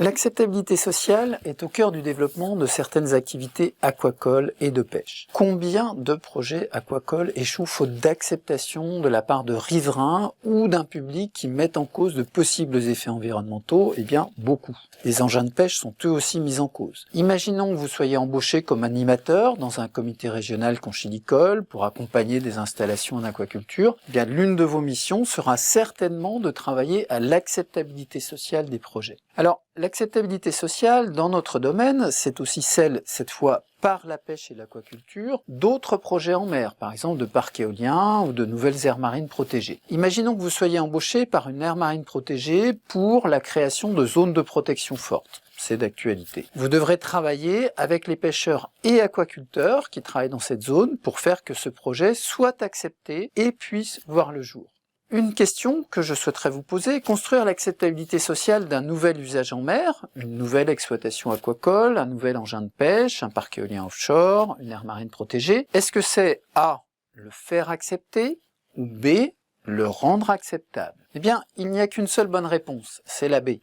L'acceptabilité sociale est au cœur du développement de certaines activités aquacoles et de pêche. Combien de projets aquacoles échouent faute d'acceptation de la part de riverains ou d'un public qui met en cause de possibles effets environnementaux? Eh bien, beaucoup. Les engins de pêche sont eux aussi mis en cause. Imaginons que vous soyez embauché comme animateur dans un comité régional conchilicole pour accompagner des installations en aquaculture. Eh bien, l'une de vos missions sera certainement de travailler à l'acceptabilité sociale des projets. Alors, l'acceptabilité sociale, dans notre domaine, c'est aussi celle, cette fois, par la pêche et l'aquaculture, d'autres projets en mer, par exemple de parcs éoliens ou de nouvelles aires marines protégées. Imaginons que vous soyez embauché par une aire marine protégée pour la création de zones de protection fortes. C'est d'actualité. Vous devrez travailler avec les pêcheurs et aquaculteurs qui travaillent dans cette zone pour faire que ce projet soit accepté et puisse voir le jour. Une question que je souhaiterais vous poser, construire l'acceptabilité sociale d'un nouvel usage en mer, une nouvelle exploitation aquacole, un nouvel engin de pêche, un parc éolien offshore, une aire marine protégée, est-ce que c'est A, le faire accepter, ou B, le rendre acceptable? Eh bien, il n'y a qu'une seule bonne réponse, c'est la B.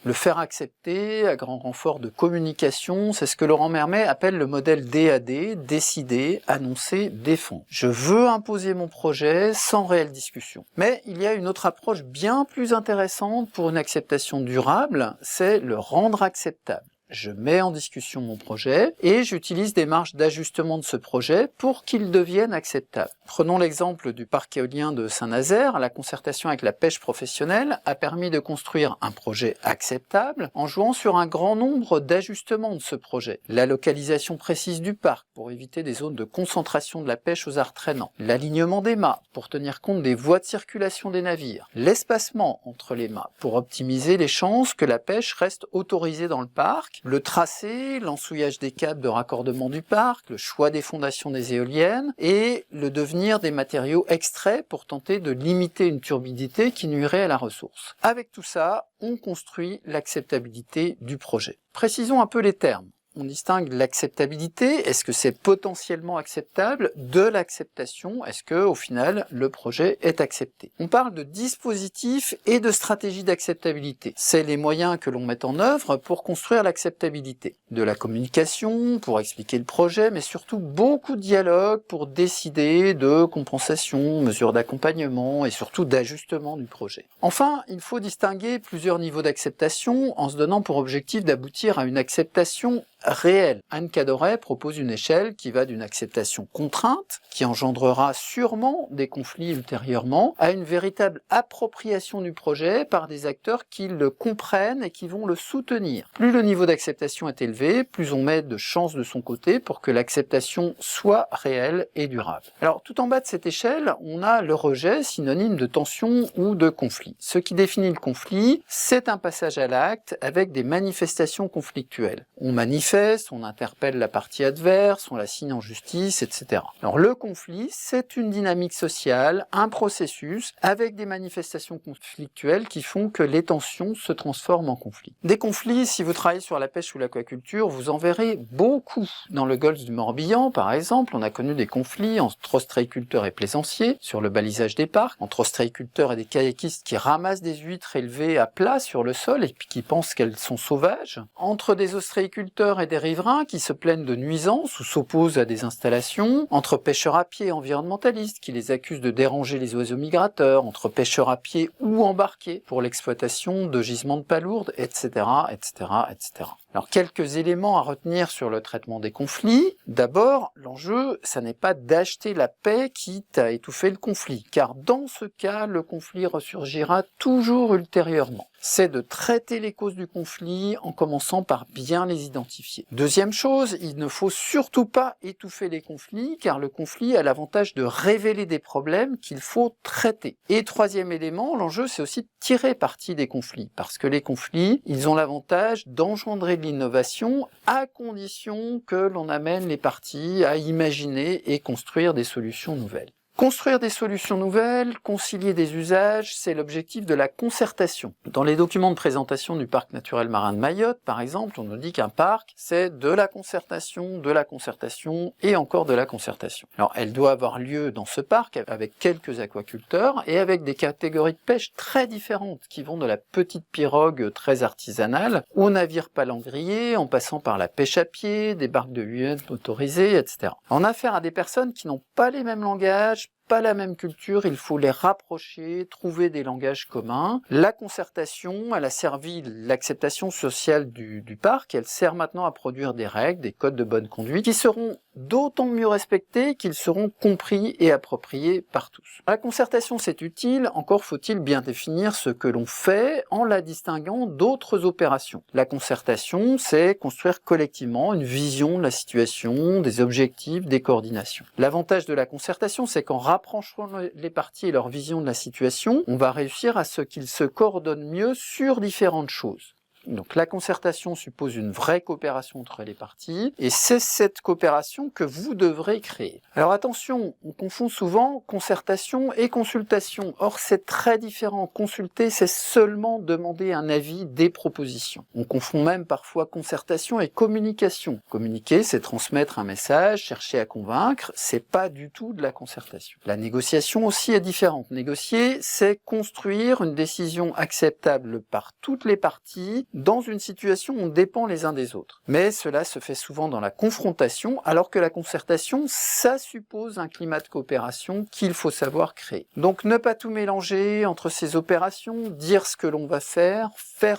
Le faire accepter, à grand renfort de communication, c'est ce que Laurent Mermet appelle le modèle DAD, décider, annoncer, défendre. Je veux imposer mon projet sans réelle discussion. Mais il y a une autre approche bien plus intéressante pour une acceptation durable, c'est le rendre acceptable. Je mets en discussion mon projet et j'utilise des marges d'ajustement de ce projet pour qu'il devienne acceptable. Prenons l'exemple du parc éolien de Saint-Nazaire. La concertation avec la pêche professionnelle a permis de construire un projet acceptable en jouant sur un grand nombre d'ajustements de ce projet. La localisation précise du parc pour éviter des zones de concentration de la pêche aux arts traînants. L'alignement des mâts pour tenir compte des voies de circulation des navires. L'espacement entre les mâts pour optimiser les chances que la pêche reste autorisée dans le parc. Le tracé, l'ensouillage des câbles de raccordement du parc, le choix des fondations des éoliennes et le devenir des matériaux extraits pour tenter de limiter une turbidité qui nuirait à la ressource. Avec tout ça, on construit l'acceptabilité du projet. Précisons un peu les termes. On distingue l'acceptabilité, est-ce que c'est potentiellement acceptable, de l'acceptation, est-ce que au final le projet est accepté. On parle de dispositifs et de stratégies d'acceptabilité. C'est les moyens que l'on met en œuvre pour construire l'acceptabilité. De la communication, pour expliquer le projet, mais surtout beaucoup de dialogue pour décider de compensation, mesures d'accompagnement et surtout d'ajustement du projet. Enfin, il faut distinguer plusieurs niveaux d'acceptation en se donnant pour objectif d'aboutir à une acceptation réel. Anne Cadoret propose une échelle qui va d'une acceptation contrainte, qui engendrera sûrement des conflits ultérieurement, à une véritable appropriation du projet par des acteurs qui le comprennent et qui vont le soutenir. Plus le niveau d'acceptation est élevé, plus on met de chances de son côté pour que l'acceptation soit réelle et durable. Alors tout en bas de cette échelle, on a le rejet, synonyme de tension ou de conflit. Ce qui définit le conflit, c'est un passage à l'acte avec des manifestations conflictuelles. On manifeste, on interpelle la partie adverse, on la signe en justice, etc. Alors le conflit, c'est une dynamique sociale, un processus avec des manifestations conflictuelles qui font que les tensions se transforment en conflits. Des conflits, si vous travaillez sur la pêche ou l'aquaculture, vous en verrez beaucoup. Dans le golfe du Morbihan, par exemple, on a connu des conflits entre ostréiculteurs et plaisanciers sur le balisage des parcs, entre ostréiculteurs et des kayakistes qui ramassent des huîtres élevées à plat sur le sol et puis qui pensent qu'elles sont sauvages, entre des ostréiculteurs et des riverains qui se plaignent de nuisances ou s'opposent à des installations, entre pêcheurs à pied et environnementalistes qui les accusent de déranger les oiseaux migrateurs, entre pêcheurs à pied ou embarqués pour l'exploitation de gisements de palourdes, etc., etc., etc. Alors, quelques éléments à retenir sur le traitement des conflits. D'abord, l'enjeu, ça n'est pas d'acheter la paix quitte à étouffer le conflit, car dans ce cas, le conflit ressurgira toujours ultérieurement. C'est de traiter les causes du conflit en commençant par bien les identifier. Deuxième chose, il ne faut surtout pas étouffer les conflits, car le conflit a l'avantage de révéler des problèmes qu'il faut traiter. Et troisième élément, l'enjeu, c'est aussi de tirer parti des conflits, parce que les conflits, ils ont l'avantage d'engendrer de l'innovation à condition que l'on amène les parties à imaginer et construire des solutions nouvelles. Construire des solutions nouvelles, concilier des usages, c'est l'objectif de la concertation. Dans les documents de présentation du parc naturel marin de Mayotte, par exemple, on nous dit qu'un parc, c'est de la concertation et encore de la concertation. Alors, elle doit avoir lieu dans ce parc avec quelques aquaculteurs et avec des catégories de pêche très différentes qui vont de la petite pirogue très artisanale au navire palangrier, en passant par la pêche à pied, des barques de huette motorisées, etc. On a affaire à des personnes qui n'ont pas les mêmes langages, pas la même culture, il faut les rapprocher, trouver des langages communs. La concertation, elle a servi l'acceptation sociale du parc, elle sert maintenant à produire des règles, des codes de bonne conduite, qui seront d'autant mieux respectés qu'ils seront compris et appropriés par tous. La concertation, c'est utile, encore faut-il bien définir ce que l'on fait en la distinguant d'autres opérations. La concertation, c'est construire collectivement une vision de la situation, des objectifs, des coordinations. L'avantage de la concertation, c'est qu'en rapprochant les parties et leur vision de la situation, on va réussir à ce qu'ils se coordonnent mieux sur différentes choses. Donc la concertation suppose une vraie coopération entre les parties, et c'est cette coopération que vous devrez créer. Alors attention, on confond souvent concertation et consultation. Or c'est très différent. Consulter, c'est seulement demander un avis, des propositions. On confond même parfois concertation et communication. Communiquer, c'est transmettre un message, chercher à convaincre, c'est pas du tout de la concertation. La négociation aussi est différente. Négocier, c'est construire une décision acceptable par toutes les parties, dans une situation où on dépend les uns des autres. Mais cela se fait souvent dans la confrontation, alors que la concertation, ça suppose un climat de coopération qu'il faut savoir créer. Donc ne pas tout mélanger entre ces opérations, dire ce que l'on va faire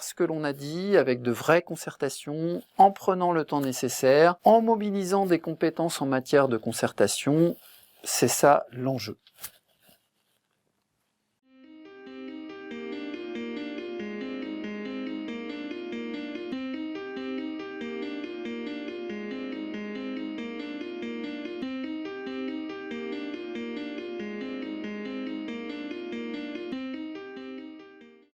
ce que l'on a dit avec de vraies concertations, en prenant le temps nécessaire, en mobilisant des compétences en matière de concertation, c'est ça l'enjeu.